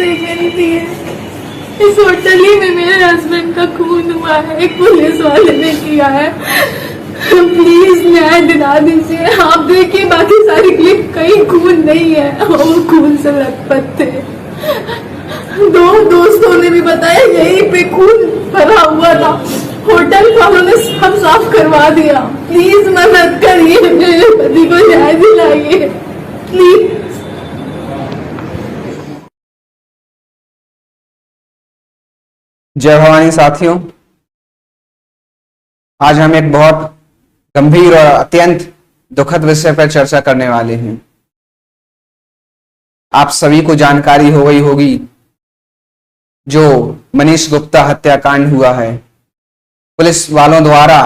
आपसे विनती है, इस होटल ही में मेरे हस्बैंड का खून हुआ है, एक पुलिस वाले ने किया है, प्लीज न्याय दिला दीजिए। आप देखिए बाकी सारी क्लिप, कहीं खून नहीं है, वो खून से लथपथ थे। दो दोस्तों ने भी बताया यहीं पे खून भरा हुआ था, होटल का उन्होंने सब साफ करवा दिया। प्लीज मदद करिए, मेरे पति को न्याय दिलाइए प्लीज। जय भवानी साथियों, आज हम एक बहुत गंभीर और अत्यंत दुखद विषय पर चर्चा करने वाले हैं। आप सभी को जानकारी हो गई होगी जो मनीष गुप्ता हत्याकांड हुआ है, पुलिस वालों द्वारा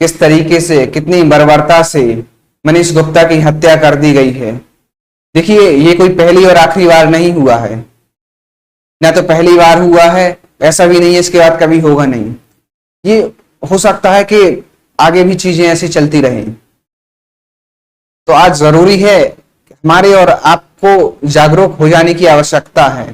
किस तरीके से, कितनी बर्बरता से मनीष गुप्ता की हत्या कर दी गई है। देखिए, ये कोई पहली और आखिरी बार नहीं हुआ है, ना तो पहली बार हुआ है, ऐसा भी नहीं है इसके बाद कभी होगा नहीं। ये हो सकता है कि आगे भी चीजें ऐसी चलती रहें। तो आज जरूरी है हमारे और आपको जागरूक हो जाने की आवश्यकता है।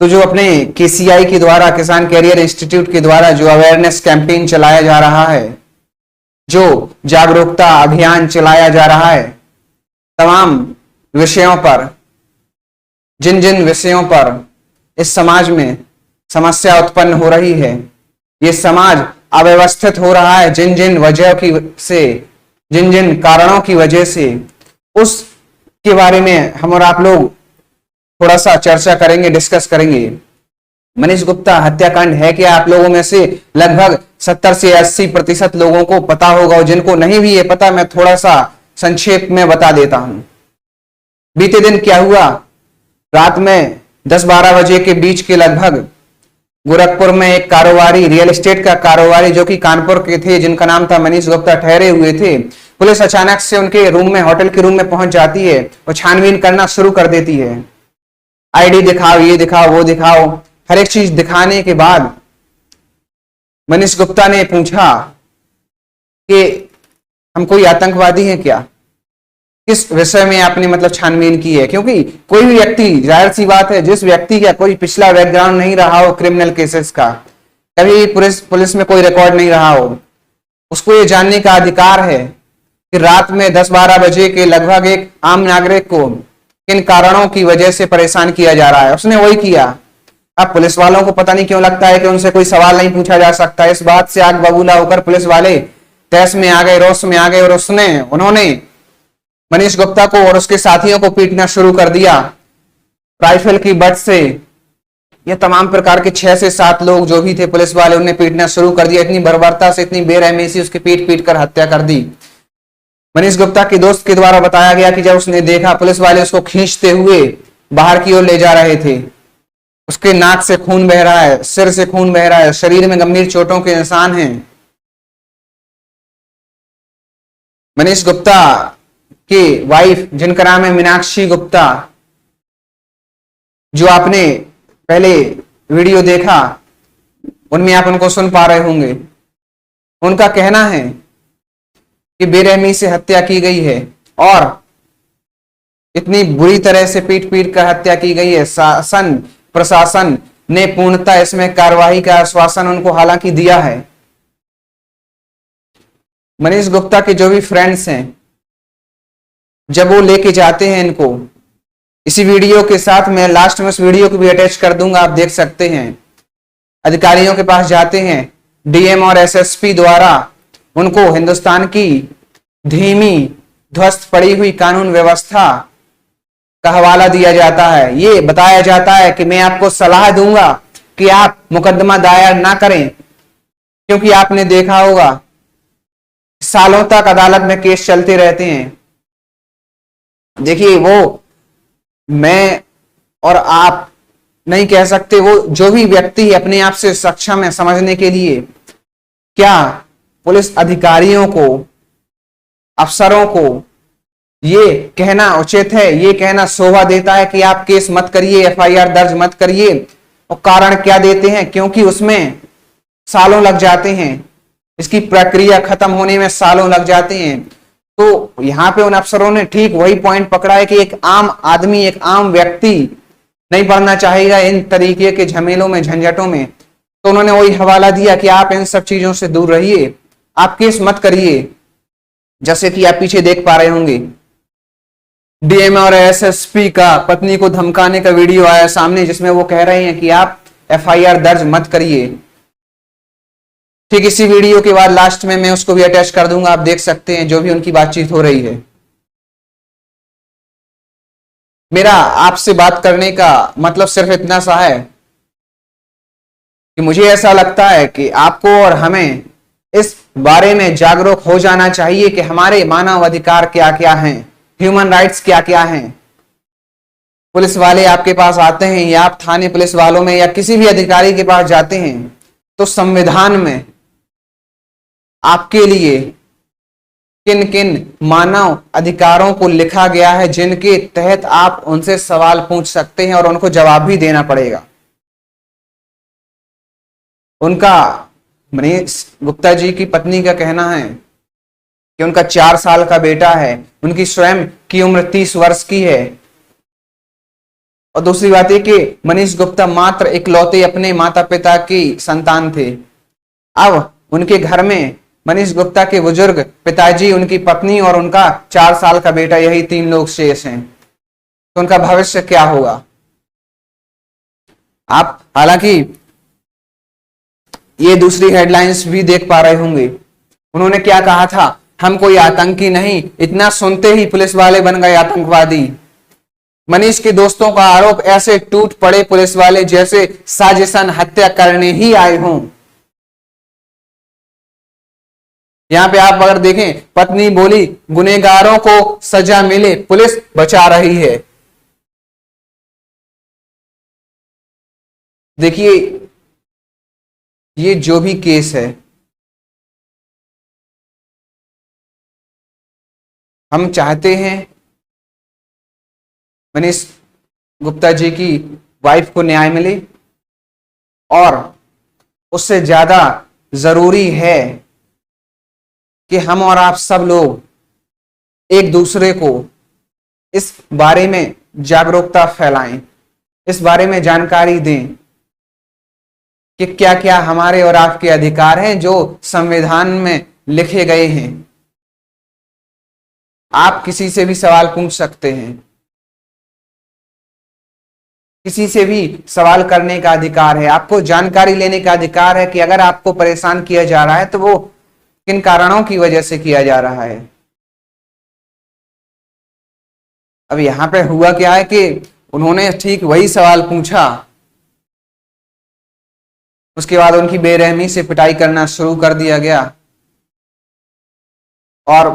तो जो अपने केसीआई के द्वारा, किसान कैरियर इंस्टीट्यूट के द्वारा जो अवेयरनेस कैंपेन चलाया जा रहा है, जो जागरूकता अभियान चलाया जा रहा है, तमाम विषयों पर, जिन जिन विषयों पर इस समाज में समस्या उत्पन्न हो रही है, ये समाज अव्यवस्थित हो रहा है, जिन जिन वजह की से, जिन जिन कारणों की वजह से, उसके बारे में हम और आप लोग थोड़ा सा चर्चा करेंगे, डिस्कस करेंगे। मनीष गुप्ता हत्याकांड है क्या? आप लोगों में से लगभग 70 से 80% लोगों को पता होगा, और जिनको नहीं भी ये पता, मैं थोड़ा सा संक्षेप में बता देता हूं। बीते दिन क्या हुआ, रात में 10-12 बजे के बीच के लगभग गोरखपुर में एक कारोबारी, रियल एस्टेट का कारोबारी जो कि कानपुर के थे, जिनका नाम था मनीष गुप्ता, ठहरे हुए थे। पुलिस अचानक से उनके रूम में, होटल के रूम में पहुंच जाती है और छानबीन करना शुरू कर देती है। आईडी दिखाओ, ये दिखाओ, वो दिखाओ, हर एक चीज दिखाने के बाद मनीष गुप्ता ने पूछा कि हम कोई आतंकवादी हैं क्या? किस विषय में आपने मतलब छानबीन की है? क्योंकि कोई भी व्यक्ति, जाहिर सी बात है, जिस व्यक्ति का कोई पिछला बैकग्राउंड नहीं रहा हो क्रिमिनल केसेस का, कभी पुलिस में कोई रिकॉर्ड नहीं रहा हो, उसको ये जानने का अधिकार है कि रात में 10-12 बजे के लगभग एक आम नागरिक को किन कारणों की वजह से परेशान किया जा रहा है। उसने वही किया। अब पुलिस वालों को पता नहीं क्यों लगता है कि उनसे कोई सवाल नहीं पूछा जा सकता। इस बात से आग बबूला होकर पुलिस वाले तहस में आ गए, रोष में आ गए, और उन्होंने मनीष गुप्ता को और उसके साथियों को पीटना शुरू कर दिया राइफल की बट से। ये तमाम प्रकार के 6 से 7 लोग जो भी थे पुलिस वाले, उन्हें पीटना शुरू कर दिया। इतनी बर्बरता से, इतनी बेरहमी से उसकी पीट कर हत्या कर दी। मनीष गुप्ता के दोस्त के द्वारा बताया गया कि जब उसने देखा पुलिस वाले उसको खींचते हुए बाहर की ओर ले जा रहे थे, उसके नाक से खून बह रहा है, सिर से खून बह रहा है, शरीर में गंभीर चोटों के निशान हैं। मनीष गुप्ता की वाइफ, जिनका नाम है मीनाक्षी गुप्ता, जो आपने पहले वीडियो देखा उनमें आप उनको सुन पा रहे होंगे, उनका कहना है कि बेरहमी से हत्या की गई है और इतनी बुरी तरह से पीट कर हत्या की गई है। शासन प्रशासन ने पूर्णतः इसमें कार्रवाई का आश्वासन उनको हालांकि दिया है। मनीष गुप्ता के जो भी फ्रेंड्स हैं, जब वो लेके जाते हैं इनको, इसी वीडियो के साथ मैं लास्ट में उस वीडियो को भी अटैच कर दूंगा, आप देख सकते हैं। अधिकारियों के पास जाते हैं, डीएम और एसएसपी द्वारा उनको हिंदुस्तान की धीमी, ध्वस्त पड़ी हुई कानून व्यवस्था का हवाला दिया जाता है। ये बताया जाता है कि मैं आपको सलाह दूंगा कि आप मुकदमा दायर ना करें, क्योंकि आपने देखा होगा सालों तक अदालत में केस चलते रहते हैं। देखिए, वो मैं और आप नहीं कह सकते, वो जो भी व्यक्ति अपने आप से सक्षम है समझने के लिए, क्या पुलिस अधिकारियों को, अफसरों को ये कहना उचित है, ये कहना शोभा देता है कि आप केस मत करिए, एफआईआर दर्ज मत करिए? और कारण क्या देते हैं? क्योंकि उसमें सालों लग जाते हैं, इसकी प्रक्रिया खत्म होने में सालों लग जाते हैं। तो यहां पे उन अफसरों ने ठीक वही पॉइंट पकड़ा है कि एक आम आदमी, एक आम व्यक्ति नहीं पड़ना चाहेगा इन तरीके के झमेलों में, झंझटों में, तो उन्होंने वही हवाला दिया कि आप इन सब चीजों से दूर रहिए, आप केस मत करिए। जैसे कि आप पीछे देख पा रहे होंगे, डीएम और एसएसपी का पत्नी को धमकाने का वीडियो आया सामने, जिसमें वो कह रहे हैं कि आप एफआईआर दर्ज मत करिए। ठीक इसी वीडियो के बाद लास्ट में मैं उसको भी अटैच कर दूंगा, आप देख सकते हैं जो भी उनकी बातचीत हो रही है। मेरा आपसे बात करने का मतलब सिर्फ इतना सा है कि मुझे ऐसा लगता है कि आपको और हमें इस बारे में जागरूक हो जाना चाहिए कि हमारे मानव अधिकार क्या क्या हैं, ह्यूमन राइट्स क्या क्या हैं। पुलिस वाले आपके पास आते हैं या आप थाने पुलिस वालों में या किसी भी अधिकारी के पास जाते हैं तो संविधान में आपके लिए किन किन मानव अधिकारों को लिखा गया है जिनके तहत आप उनसे सवाल पूछ सकते हैं और उनको जवाब भी देना पड़ेगा। उनका, मनीष गुप्ता जी की पत्नी का कहना है कि उनका 4 साल का बेटा है, उनकी स्वयं की उम्र 30 वर्ष की है। और दूसरी बात यह कि मनीष गुप्ता मात्र इकलौते अपने माता पिता की संतान थे। अब उनके घर में मनीष गुप्ता के बुजुर्ग पिताजी, उनकी पत्नी और उनका 4 साल का बेटा, यही 3 लोग शेष हैं। तो उनका भविष्य क्या होगा? आप हालांकि ये दूसरी हेडलाइंस भी देख पा रहे होंगे। उन्होंने क्या कहा था, हम कोई आतंकी नहीं, इतना सुनते ही पुलिस वाले बन गए आतंकवादी। मनीष के दोस्तों का आरोप, ऐसे टूट पड़े पुलिस वाले जैसे साजिशन हत्या करने ही आए हों। यहां पे आप अगर देखें, पत्नी बोली गुनहगारों को सजा मिले, पुलिस बचा रही है। देखिए, ये जो भी केस है, हम चाहते हैं मनीष गुप्ता जी की वाइफ को न्याय मिले, और उससे ज्यादा जरूरी है कि हम और आप सब लोग एक दूसरे को इस बारे में जागरूकता फैलाएं, इस बारे में जानकारी दें कि क्या क्या हमारे और आपके अधिकार हैं जो संविधान में लिखे गए हैं। आप किसी से भी सवाल पूछ सकते हैं, किसी से भी सवाल करने का अधिकार है, आपको जानकारी लेने का अधिकार है कि अगर आपको परेशान किया जा रहा है तो वो किन कारणों की वजह से किया जा रहा है। अब यहां पे हुआ क्या है कि उन्होंने ठीक वही सवाल पूछा, उसके बाद उनकी बेरहमी से पिटाई करना शुरू कर दिया गया और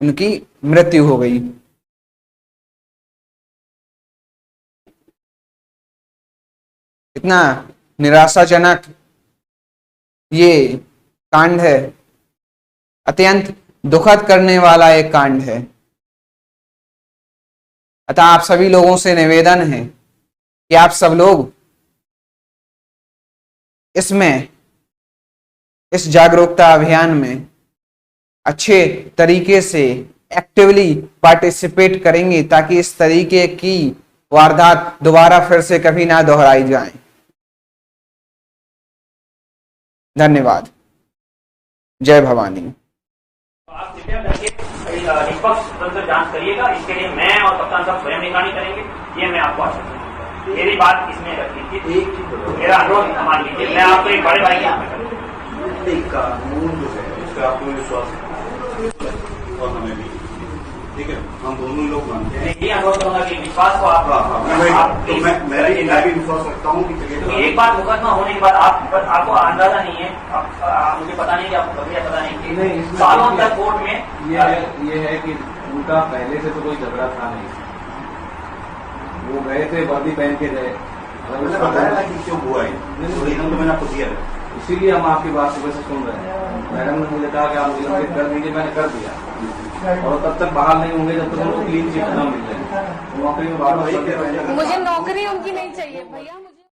उनकी मृत्यु हो गई। इतना निराशाजनक ये कांड है, अत्यंत दुखद करने वाला एक कांड है। अतः आप सभी लोगों से निवेदन है कि आप सब लोग इसमें, इस जागरूकता अभियान में अच्छे तरीके से एक्टिवली पार्टिसिपेट करेंगे ताकि इस तरीके की वारदात दोबारा फिर से कभी ना दोहराई जाए। धन्यवाद। जय भवानी। आप कृपया करके निष्पक्ष तंत्र जांच करिएगा, इसके लिए मैं और कप्तान साहब स्वयं निगरानी करेंगे, ये मैं आपको आश्वस्त करता हूं। मेरी बात इसमें रख लीजिए, मेरा अनुरोध मान लीजिए, मैं आपको एक बड़े भाई के हाथ में कानून जो है उस पर आपको विश्वास है और हमें भी, ठीक है, हम दोनों लोग मानते हैं। ये अनुरोध करूंगा कि विश्वास को आप मैं भी विश्वास रखता हूँ कि एक बार मुकदमा होने के बाद आपको अंदाजा नहीं है, मुझे पता नहीं कि आपको प्रक्रिया पता नहीं कि सालों तक कोर्ट में ये है कि उनका पहले से तो कोई झगड़ा था नहीं, वो गए थे वर्दी पहन के गए, क्यों हुआ है तो मैंने आपको दिया है, इसीलिए हम आपकी बात सुबह से सुन रहे हैं। मैडम ने मुझे कहा कि आप मुझे नोटिस कर दीजिए, मैंने कर दिया, और तब तक बाहर नहीं होंगे जब तक उनको क्लीन चिट न मिल जाए। नौकरी में बार मुझे नौकरी उनकी नहीं चाहिए भैया।